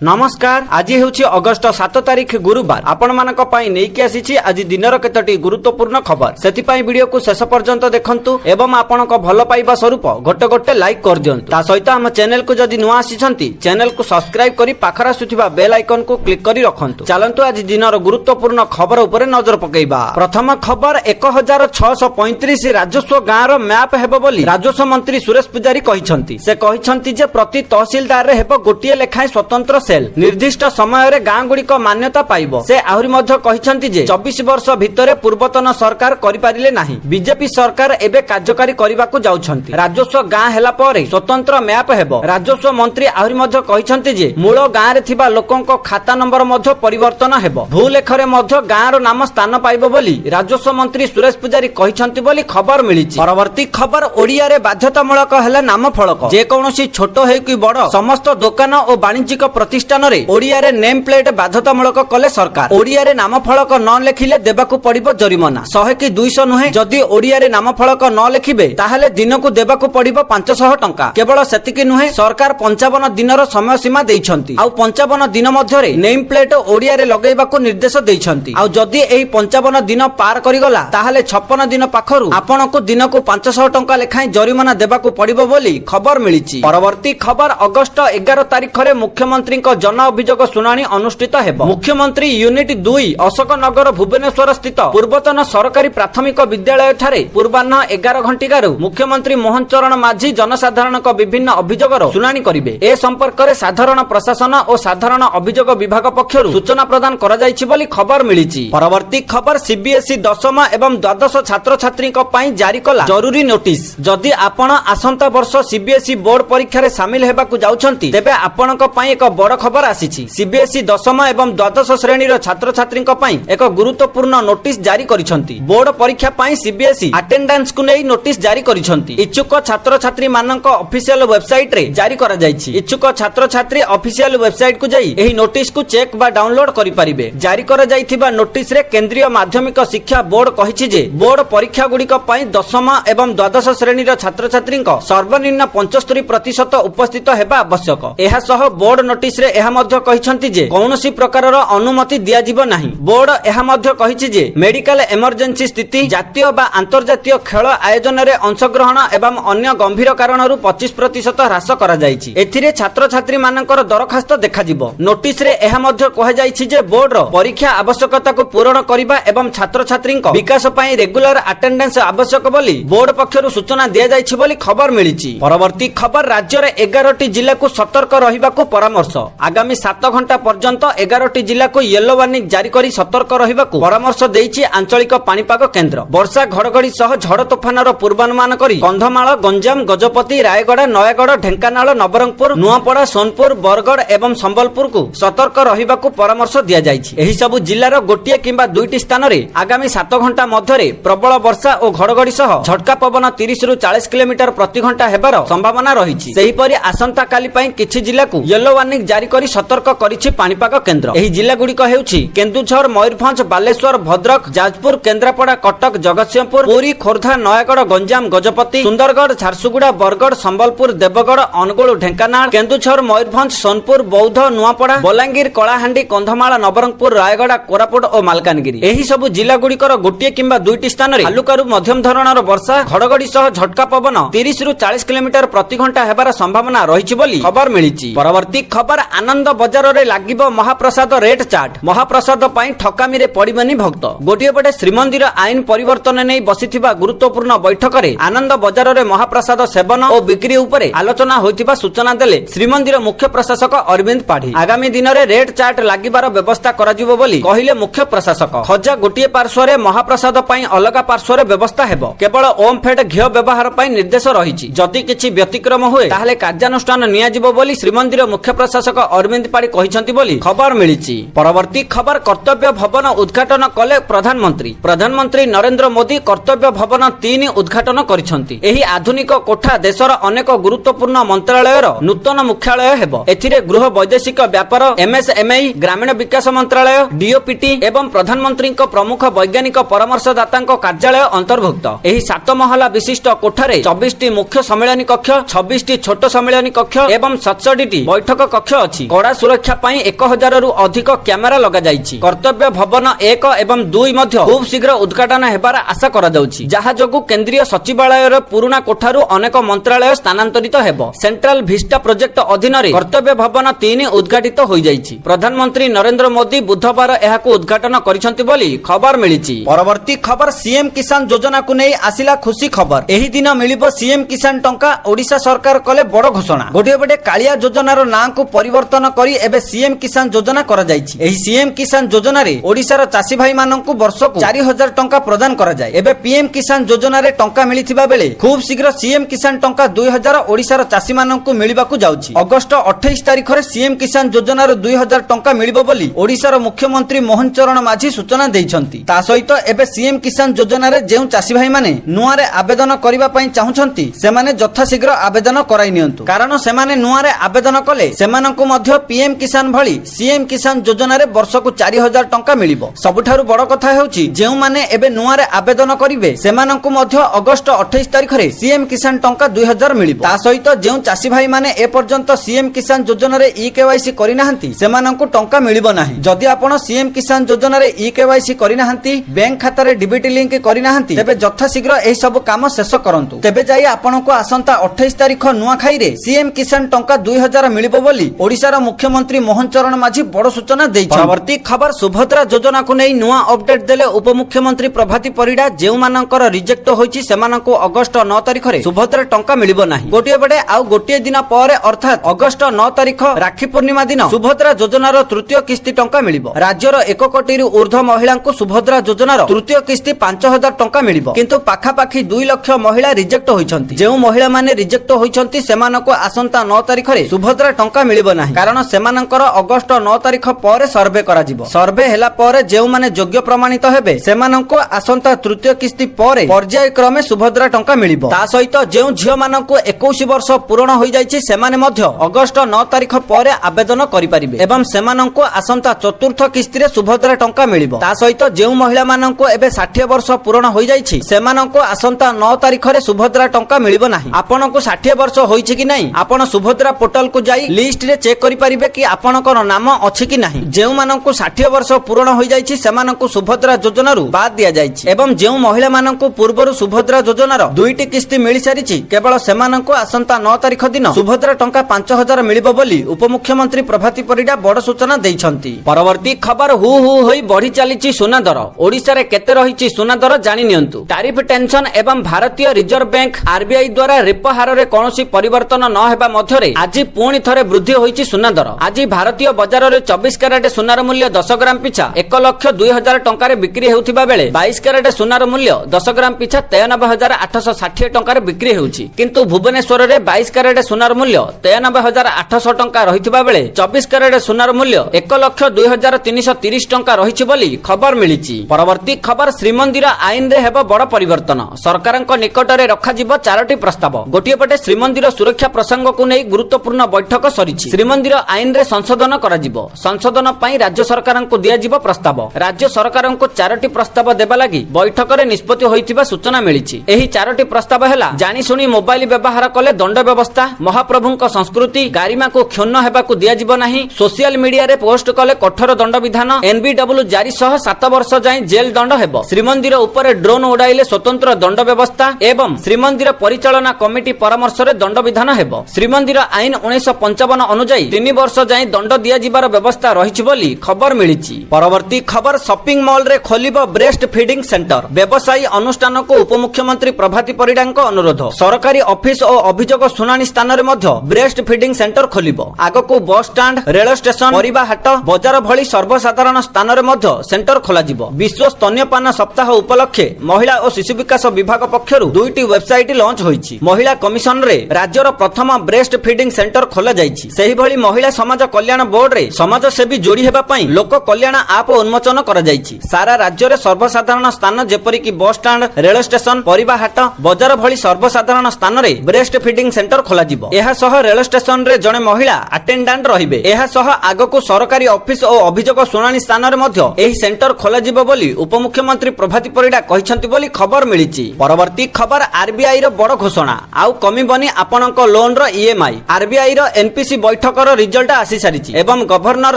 नमस्कार। आज हूँ अगस्ट 7 तारिख गुरुवार। आपण मानक पई नेकी आसीछि आज दिनर केतोटी गुरुत्वपूर्ण खबर। सेतिपई वीडियो को शेष पर्यंत देखंतु एवं आपणक भल पाइबा स्वरूप गोटे गोटे लाइक कर दियंतु। ता सहित हम चैनल को जदि नुआ आसीछंती चैनल को सब्सक्राइब करी पाखरा सुथिबा बेल आइकन को क्लिक करी रखंतु। चलंतु आज दिनर गुरुत्वपूर्ण खबर उपरे नजर पकेइबा। प्रथम खबर 1635 राजस्व गाँव मैप हेबो बोली राजस्व मंत्री सुरेश पुजारी कहिसंती। से कहिसंती जे प्रति तहसीलदार रे हेबो गोटिए लेखाय स्वतंत्र सेल निर्दिष्ट समय रे गाँ गुड़िक मान्यता पाइबो। से आहुरी मध्य कहिसंती जे 24 वर्ष भितरे पूर्वतन सरकार करि पारिले नाही। बीजेपी सरकार एबे कार्यकारी करिबाकू जाउछंती। राजस्व गाँ हेला परे स्वतंत्र मैप हेबो। राजस्व मंत्री आहुरी मध्य कहिसंती जे मूल गाँ रे थिबा लोकंक खाता नंबर मध्य परिवर्तन हेबो। भूलेखरे मध्य गाँ रो नाम स्थान पाइबो बोली राजस्व मंत्री सुरेश पुजारी कहिसंती बोली खबर मिलिछि। परवर्ती खबर ओडिया रे बाध्यतामूलक हेला नाम फलक। जे कोनोसी छोट हे कि बड़ समस्त दुकान और वाणिज्यिक प्रतिष्ठान रे ओडिया रे नेम प्लेट बाध्यतामूलक कले सरकार। ओडिया रे नाम फलक न लेखिले देबाकू पड़िबो जरिमाना 100 कि 200 नुहे। जदि ओडिया रे नाम फलक न लेखिबे ताहेले दिनकू देबाकू पड़िबो 500 टंका। केवल सेतिकी नुहे सरकार 55 दिनर समय सीमा देइछंती। आउ 55 दिन मध्य रे नेम प्लेट ओडिया रे लगेबाकू निर्देश देइछंती। आउ जदि एही 55 दिन पार करि गला ताहेले 56 दिन पाखरु आपनकू दिनकू 500 टंका लेखाय जरिमाना देबाकू पड़िबो बोली खबर मिलिछि। परवर्ती खबर अगस्त 11 तारिख रे मुख्यमंत्री जन अभियोग शुणाणी अनुष्ठित हेबो। मुख्यमंत्री यूनिट 2 अशोक नगर भुवनेश्वर स्थित पूर्वतन सरकारी प्राथमिक विद्यालय ठारे पूर्वाह्न 11 घंटिकारु मुख्यमंत्री मोहन चरण माझी जनसाधारणक विभिन्न अभियोगर शुणाणी करिवे। ए संपर्क रे साधारण प्रशासन और साधारण अभियोग विभाग पक्षरु सूचना प्रदान करा जायछि बोली खबर मिलिछि। परवर्ती खबर सीबीएसई दशम एवं द्वादश छात्र छात्री पई जारी कला जरूरी नोटिस। जदि आपण आसंता वर्ष सीबीएसई बोर्ड परीक्षा रे शामिल हेबाकू जाउछंती तेबे आपणक पई एक बड़ खबर आसीछि। सीबीएसई दशम एवं द्वादश श्रेणी छात्र छात्री एक गुरुत्वपूर्ण नोटिस जारी करिसंती। बोर्ड परीक्षा पाई सीबीएसई अटेंडेंस को नहीं नोटिस जारी करिसंती। इच्छुक छात्र छात्री मानक ऑफिशियल वेबसाइट रे जारी करा जायछि। इच्छुक छात्र छात्री ऑफिशियल वेबसाइट को जाई एही नोटिस को चेक बा डाउनलोड करि परिबे। जारी करा जायथिबा नोटिस रे केंद्रीय माध्यमिक शिक्षा बोर्ड कहिछि जे बोर्ड परीक्षा गुड़िक पाई दशम एवं द्वादश श्रेणी छात्र छात्री सर्वनिम्न 75% उपस्थित हेबा आवश्यक। एहा सह बोर्ड नोटिस रे एहा मध्य कहिसंती जे कौनसी प्रकारर अनुमति दिया जिवो नाही। बोर्ड एहा मध्य कहिछि जे मेडिकल इमरजेंसी स्थिति जातीय बा अंतर्जातीय खेल आयोजन रे अंशग्रहण एवं अन्य गंभीर कारणरू 25% ह्रास करा जायछि। एथिरे छात्र छात्री मानकर दरखास्त देखा जिवो। नोटिस रे एहा मध्य कहा जायछि जे बोर्ड रो परीक्षा आवश्यकता को पूर्ण करिबा एवं छात्र छात्री विकास पई रेगुलर अटेंडेंस आवश्यक बोली बोर्ड पक्षरु सूचना दिया जायछि बोली खबर मिलिछि। परवर्ती खबर राज्य रे 11टी जिल्ला को सतर्क रहिबाकू परामर्श। आगामी 7 घंटा पर्यंत 11टी जिला को येलो वार्निंग जारी करी सतर्क रहिबाकू परामर्श देइछि आंचलिक पाणीपाग केन्द्र। वर्षा घड़घड़ी सह झड़ तोफानर पूर्वानुमान करी कंधमाल गंजाम गजपति रायगड़ा नयागढ़ ढेंकानाल नवरंगपुर नुआपड़ा सोनपुर बरगढ़ एवं संबलपुर को सतर्क रहिबाकू परामर्श दिया जाइछि। एही सबु जिल्लार गोटिए किंबा 2टी स्थान रे आगामी 7 घंटा मध्यरे प्रबल वर्षा और घड़घड़ी सह झटका पवन 30 रु 40 किलोमीटर प्रति घंटा हेबार संभावना रहिछि। सेहिपरि आसंता काली पई किछि जिल्ला को येलो वार्निंग जारी करी सतर्क करिछि पाणीपाग केन्द्र। एही जिल्ला गुड़िक हेउछि केन्दुझर मयूरभंज बालेश्वर भद्रक जाजपुर केन्द्रापड़ा कटक जगतसिंहपुर पुरी खोर्धा नयागढ़ गंजाम गजपति सुंदरगढ़ झारसुगुड़ा बरगढ़ संबलपुर देवगढ़ अनुगुल ढेंकानाल केन्दुझर मयूरभंज सोनपुर बौद्ध नुआपड़ा बलांगीर कलाहांडी कंधमाल नवरंगपुर रायगड़ा कोरापुट और मालकानगिरी। एही सबु जिल्ला गुड़िकर गोटिए किंबा 2टी स्थान रे हालुकारू मध्यम धरणर वर्षा घड़घड़ी सह झटका पवन 30 रु 40 किलोमीटर प्रति घंटा हेबार संभावना रहिछि बोली खबर मिलिछि। परवर्ती खबर आनंद बजार रे लागिबो महाप्रसाद रेट चार्ट। महाप्रसाद पाई ठकामी रे पड़िबनी भक्त। गोटिए पटे श्रीमंदिर आईन परिवर्तन नै बसिथिबा गुरुत्वपूर्ण बैठक रे आनंद बजार रे महाप्रसाद सेवन और बिक्री उपरे आलोचना होइथिबा सूचना देले श्रीमंदिर मुख्य प्रशासक अरविंद पाढ़ी। आगामी दिन रे रेट चार्ट लागिबार व्यवस्था कराजिबो बोली कहिले मुख्य प्रशासक। खजा गोटिए पार्श्व रे महाप्रसाद पाई अलगा पार्श्व रे व्यवस्था हेबो। केवल ओम फेड घियो व्यवहार पाई निर्देश रहिछि। जदि किछि व्यतिक्रम हुए ताहले कार्यानुष्ठान नियाजिबो बोली श्रीमंदिर मुख्य प्रशासक अरविंद पाढ़ी कहिसंती बोली खबर मिलिछि। परवर्ती खबर कर्तव्य भवन उद्घाटन कले प्रधानमंत्री। प्रधानमंत्री नरेंद्र मोदी कर्तव्य भवन 3 उद्घाटन करिसंती। एही आधुनिक कोठा देशर अनेक गुरुत्वपूर्ण मंत्रालयर नूतन मुख्यालय हेबो। एथिरे गृह वैदेशिक व्यापार एमएसएमई ग्रामीण विकास मंत्रालय डीओपीटी एवं प्रधानमंत्री प्रमुख वैज्ञानिक परामर्शदाता कार्यालय अंतर्भुक्त। एही 7 महला विशिष्ट कोठारे 24टी मुख्य सम्मेलनी कक्ष 26टी छोट सम्मेलनी कक्ष एवं 67टी बैठक कक्ष अछि। कड़ा सुरक्षा पई 1000 रु अधिक कैमेरा लगा जाइछि। कर्तव्य भवन 1 एवं 2 मध्ये खूब शीघ्र उद्घाटन हेबार आशा करा जाउछि, जहा जोगु केंद्रीय सचिवालय रो पुराना कोठारु अनेक मंत्रालय स्थानांतरित हेबो। सेंट्रल विस्टा प्रोजेक्ट अधीन रे कर्तव्य भवन 3 उद्घाटित होई जाइछि। प्रधानमंत्री नरेंद्र मोदी बुधवार एहाकु उद्घाटन करिसंति बोली खबर मिलिछि। परवर्ती खबर सीएम किसान योजना को नै आसिला खुशी खबर। एही दिन मिलिबो सीएम किसान टंका। ओडिशा सरकार कले बड़ घोषणा। गोटे बटे कालिया योजनार नाम को परिवर्तन करी एबे सीएम किसान योजना करा जाइछि। एही सीएम किसान योजना रे ओडिसा रो चासी भाई माननकु वर्षकु 4000 टंका प्रदान करा जाय। एबे पीएम किसान योजना रे टंका मिलिथिबा बेले खूब शीघ्र सीएम किसान टंका 2000 ओडिसा रो चासी माननकु मिलिबाकु जाउछि। अगस्त 28 तारिख रे सीएम किसान योजना रो 2000 टंका मिलिबो बोली ओडिसा रो मुख्यमंत्री मोहन चरण माझी सूचना दैछंती। ता सहित एबे सीएम किसान योजना रे जेउ चासी भाई माने नुआ रे आवेदन करिबा पई चाहुछंती सेमाने यथा शीघ्र आवेदन कराई नियंतु, कारण सेमाने नुआ रे आवेदन कले सेमानंकु मध्य पीएम किसान भली सीएम किसान योजना रे वर्षकु 4000 टंका मिलिबो। सबुठारु बड़ कथा हेउची जेउ माने एबे नुआ रे आवेदन करिवे सेमानंकु मध्य अगस्त 28 तारिख रे सीएम किसान टंका 2000 मिलिबो। ता सहित जेउ चासी भाई माने ए पर्यंत सीएम किसान योजना रे ईकेवाईसी करिनाहंती सेमानंकु टंका मिलिबो नाही। जदि आपण सीएम किसान योजना रे ईकेवाईसी करिनाहंती, बैंक खाता रे डीबीटी लिंक करिनाहंती, तेबे यथा शीघ्र एही सब काम शेष करंतु। तेबे जाई आपनको आसंता 28 तारिख नुआखाई रे सीएम किसान टंका 2000 मिलिबो बोली ओडिसा रो मुख्यमंत्री मोहन चरण माझी बड़ सूचना दैछि। परवर्ती खबर सुभद्रा योजना को नै नुआ अपडेट देले उपमुख्यमंत्री प्रभाती परिडा। जेउ मानकर रिजेक्ट होईछि सेमाननको अगस्त 9 तारिख रे सुभद्रा टंका मिलिबो नाही। गोटिए बडे आउ गोटिए दिन परे अर्थात अगस्त 9 तारिख राखी पूर्णिमा दिन सुभद्रा योजना रो तृतीय किस्ती टंका मिलिबो। राज्यर 1 कोटी रु ऊर्ध्व महिलांको सुभद्रा योजना रो तृतीय किस्ती 5000 टंका मिलिबो। किंतु पाखापाखी 2 लाख महिला रिजेक्ट होईछंती। जेउ महिला माने रिजेक्ट होईछंती सेमानको आसंता 9 तारिख रे सुभद्रा टंका मिलिबो नाही, कारण सेमानकर अगस्त 9 तारिख परे सर्वे करा जिवो। सर्वे हेला परे जेउ माने योग्य प्रमाणित हेबे सेमानको आसंता तृतीय किस्ती परे पर्याय क्रमे सुभद्रा टंका मिलिबो। ता सहित जेउ झियो माननको 21 वर्ष पूर्ण होई जाईछि सेमाने मध्य अगस्त 9 तारिख परे आवेदन करि परिबे एवं सेमानको आसंता चतुर्थ किस्ती रे सुभद्रा टंका मिलिबो। ता सहित जेउ महिला माननको एबे 60 वर्ष पूर्ण होई जाईछि सेमानको आसंता 9 तारिख रे सुभद्रा टंका मिलिबो नाही। आपनको 60 वर्ष होईछि कि नाही आपण सुभद्रा पोर्टल को जाई लिस्ट रे चेक करि परिबे कि आपनकर नाम अछि कि नाही। जेउ माननको 60 वर्ष पूर्ण होई जाईछि सेमानको सुभद्रा योजना रु बाद दिया जाईछि एवं जेउ महिला माननको पूर्वरु सुभद्रा योजना रो 2टी किस्ती मिलि सारिछि केवल सेमानको आसंता 9 तारिख दिन सुभद्रा टंका 5000 मिलिबो बोली उपमुख्यमंत्री प्रभाती परिडा बड़ सूचना दैछंती। परवर्ती खबर हु होई बढ़ी चलीछि सुना दर। ओडिसा रे केते रहिछि सुना दर जानि नियंतु। टैरिफ टेंशन एवं भारतीय रिजर्व बैंक आरबीआई द्वारा रेपो हार रे कोनोसी परिवर्तन न हेबा मध्यरे आज पुणी थरे वृद्धि होईछि सुना दर। आज भारतीय बाजार रे 24 कैरेट सुनार मूल्य 10 ग्राम पिछा 1,02,000 टंका रे बिक्री हेउथिबा बेले 22 कैरेट सुनार मूल्य 10 ग्राम पिछा 93,860 टंका रे बिक्री हेउछि। किंतु भुवनेश्वर रे 22 कैरेट सुनार मूल्य 93,800 टंका रहिथिबा बेले 24 कैरेट सुनार मूल्य 1,02,330 टंका रहिछि बोली खबर मिलिछि। परवर्ती खबर श्रीमंदिर आईन रे हेबो बड़ परिवर्तन। सरकारक निकट रे रखा जिवो 4टी प्रस्ताव। गोटिए पटे श्रीमंदिर सुरक्षा प्रसंग को नै गुरुत्वपूर्ण बैठक सरिछि। श्रीमंदिर आईन रे संशोधन करा जिवो। संशोधन पई राज्य सरकारक दिया जिवो प्रस्ताव। राज्य सरकारक 4टी प्रस्ताव देबा लागि बैठक रे निष्पत्ति होइथिबा सूचना मिलिछि। एही 4टी प्रस्ताव हेला जानि सुनी मोबाइल व्यवहार कले दंड व्यवस्था, महाप्रभुक संस्कृति गारिमा को क्षुण्ण हेबाकू दिया जिवो नाही, सोशल मीडिया रे पोस्ट कले कठोर दंड विधान, एनबीडब्ल्यू जारी सह 7 वर्ष जाय जेल दंड हेबो। श्रीमंदिर ऊपर ड्रोन उड़ाइले स्वतंत्र दंड व्यवस्था एवं श्रीमंदिर परिचालना कमिटी परामर्श रे दंड विधान हेबो। श्रीमंदिर आईन 1955 अनुसार 3 वर्ष जाय दंड दिया जिबार व्यवस्था रहिछि बोली खबर मिलिछि। परवर्ती खबर शॉपिंग मॉल रे खोलिबो ब्रेस्ट फीडिंग सेंटर। व्यवसायी अनुष्ठान को उपमुख्यमंत्री प्रभाती परिडांक अनुरोध। सरकारी ऑफिस और अभियोग सुनानी स्थान रे मध्य ब्रेस्ट फीडिंग सेंटर खोलिबो। आगको बस स्टैंड, रेल स्टेशन, परिबा हाट, बाजार भली सर्वसाधारण स्थान रे मध्य सेंटर खोला जिवो। विश्व स्तन्यपान सप्ताह उपलक्षे महिला और शिशु विकास विभाग पक्षरु 2टी वेबसाइट लॉन्च होईछि। महिला कमिशन रे राज्यर प्रथम ब्रेस्ट फीडिंग सेंटर खोला जाईछि। सेही भली महिला समाज कल्याण बोर्ड रे समाज सेवी जोड़ी हेबा पई लोक कल्याण ऐप उन्मोचन करा जाईछि। सारा राज्य रे सर्वसाधारण स्थान जेपरि कि बस स्टैंड, रेल स्टेशन, परिबा हाट, बाजार भली सर्वसाधारण स्थान रे ब्रेस्ट फीडिंग सेंटर खोला जिवो। एहा सह रेल स्टेशन रे जणे महिला अटेंडेंट रहिबे। एहा सह आगको सरकारी ऑफिस और अभियोग सुनानी स्थान रे मध्य एही सेंटर खोला जिवो बोली उपमुख्यमंत्री प्रभाती परिडा कहिसंती बोली खबर मिलिछि। परवर्ती खबर आरबीआई रो बड़ घोषणा। आउ कमिबनी आपनक लोन रो ईएमआई। आरबीआई रो एनपीसी बैठक ବୈଠକର ରିଜଲ୍ଟ ଆସି ସାରିଛି ଏବଂ ଗଭର୍ଣ୍ଣର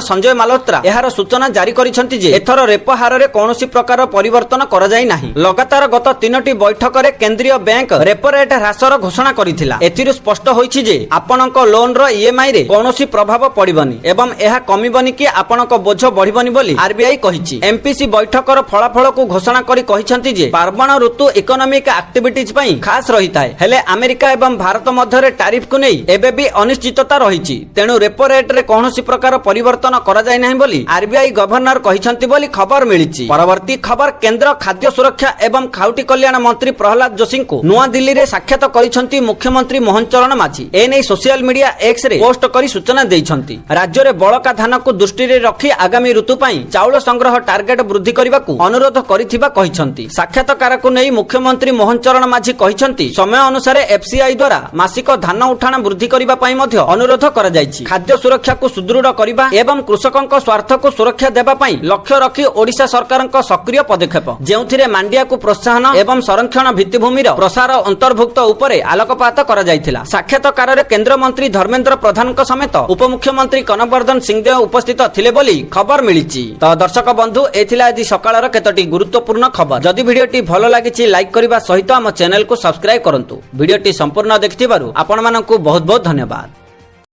ସଞ୍ଜୟ ମାଲହୋତ୍ରା ଏହାର ସୂଚନା ଜାରି କରିଛନ୍ତି ଯେ ଏଥର ରେପୋ ହାରରେ କୌଣସି ପ୍ରକାର ପରିବର୍ତ୍ତନ କରାଯାଇ ନାହିଁ। ଲଗାତାର ଗତ 3ଟି ବୈଠକରେ କେନ୍ଦ୍ରୀୟ ବ୍ୟାଙ୍କ ରେପୋ ରେଟ୍ ହ୍ରାସର ଘୋଷଣା କରିଥିଲା। ଏଥିରୁ ସ୍ପଷ୍ଟ ହୋଇଛି ଯେ ଆପଣଙ୍କ ଲୋନର ଇଏମଆଇ ରେ କୌଣସି ପ୍ରଭାବ ପଡ଼ିବନି ଏବଂ ଏହା କମିବନି କି ଆପଣଙ୍କ ବୋଝ ବଢ଼ିବନି ବୋଲି ଆରବିଆଇ କହିଛି। ଏମପିସି ବୈଠକର ଫଳାଫଳକୁ ଘୋଷଣା କରି କହିଛନ୍ତି ଯେ ପାର୍ବଣ ଋତୁ ଇକୋନୋମିକ ଆକ୍ଟିଭିଟିଜ୍ ପାଇଁ ଖାସ୍ ରହିଥାଏ, ହେଲେ ଆମେରିକା ଏବଂ ଭାରତ ମଧ୍ୟରେ ଟାରିଫକୁ ନେଇ ଏବେ ବି ଅନିଶ୍ଚିତତା ରହିଛି। ତେଣୁ ରେପୋ ରେଟ୍ରେ କୌଣସି ପ୍ରକାର ପରିବର୍ତ୍ତନ କରାଯାଇ ନାହିଁ ବୋଲି ଆରବିଆଇ ଗଭର୍ଣ୍ଣର କହିଛନ୍ତି ବୋଲି ଖବର ମିଳିଛି। ପରବର୍ତ୍ତୀ ଖବର କେନ୍ଦ୍ର ଖାଦ୍ୟ ସୁରକ୍ଷା ଏବଂ ଖାଉଟି କଲ୍ୟାଣ ମନ୍ତ୍ରୀ ପ୍ରହ୍ଲାଦ ଯୋଶୀଙ୍କୁ ନୂଆଦିଲ୍ଲୀରେ ସାକ୍ଷାତ କରିଛନ୍ତି ମୁଖ୍ୟମନ୍ତ୍ରୀ ମୋହନ ଚରଣ ମାଝୀ। ଏନେଇ ସୋସିଆଲ ମିଡିଆ ଏକ୍ସରେ ପୋଷ୍ଟ କରି ସୂଚନା ଦେଇଛନ୍ତି। ରାଜ୍ୟରେ ବଳକା ଧାନକୁ ଦୃଷ୍ଟିରେ ରଖି ଆଗାମୀ ଋତୁ ପାଇଁ ଚାଉଳ ସଂଗ୍ରହ ଟାର୍ଗେଟ ବୃଦ୍ଧି କରିବାକୁ ଅନୁରୋଧ କରିଥିବା କହିଛନ୍ତି। ସାକ୍ଷାତକାରକୁ ନେଇ ମୁଖ୍ୟମନ୍ତ୍ରୀ ମୋହନ ଚରଣ ମାଝୀ କହିଛନ୍ତି ସମୟ ଅନୁସାରେ ଏଫସିଆଇ ଦ୍ୱାରା ମାସିକ ଧାନ ଉଠାଣ ବୃଦ୍ଧି କରିବା ପାଇଁ ମଧ୍ୟ ଅନୁରୋଧ କରାଯାଇଛି। ଖାଦ୍ୟ ସୁରକ୍ଷାକୁ ସୁଦୃଢ଼ କରିବା ଏବଂ କୃଷକଙ୍କ ସ୍ୱାର୍ଥକୁ ସୁରକ୍ଷା ଦେବା ପାଇଁ ଲକ୍ଷ୍ୟ ରଖି ଓଡ଼ିଶା ସରକାରଙ୍କ ସକ୍ରିୟ ପଦକ୍ଷେପ, ଯେଉଁଥିରେ ମାଣ୍ଡିଆକୁ ପ୍ରୋତ୍ସାହନ ଏବଂ ସଂରକ୍ଷଣ ଭିତ୍ତିଭୂମିର ପ୍ରସାର ଅନ୍ତର୍ଭୁକ୍ତ ଉପରେ ଆଲୋକପାତ କରାଯାଇଥିଲା। ସାକ୍ଷାତକାରରେ କେନ୍ଦ୍ରମନ୍ତ୍ରୀ ଧର୍ମେନ୍ଦ୍ର ପ୍ରଧାନଙ୍କ ସମେତ ଉପମୁଖ୍ୟମନ୍ତ୍ରୀ କନକବର୍ଦ୍ଧନ ସିଂହଦେଓ ଉପସ୍ଥିତ ଥିଲେ ବୋଲି ଖବର ମିଳିଛି। ତ ଦର୍ଶକ ବନ୍ଧୁ, ଏଥିଲା ଆଜି ସକାଳର କେତୋଟି ଗୁରୁତ୍ୱପୂର୍ଣ୍ଣ ଖବର। ଯଦି ଭିଡିଓଟି ଭଲ ଲାଗିଛି ଲାଇକ୍ କରିବା ସହିତ ଆମ ଚ୍ୟାନେଲକୁ ସବସ୍କ୍ରାଇବ କରନ୍ତୁ। ଭିଡିଓଟି ସମ୍ପୂର୍ଣ୍ଣ ଦେଖିଥିବାରୁ ଆପଣମାନଙ୍କୁ ବହୁତ ବହୁତ ଧନ୍ୟବାଦ।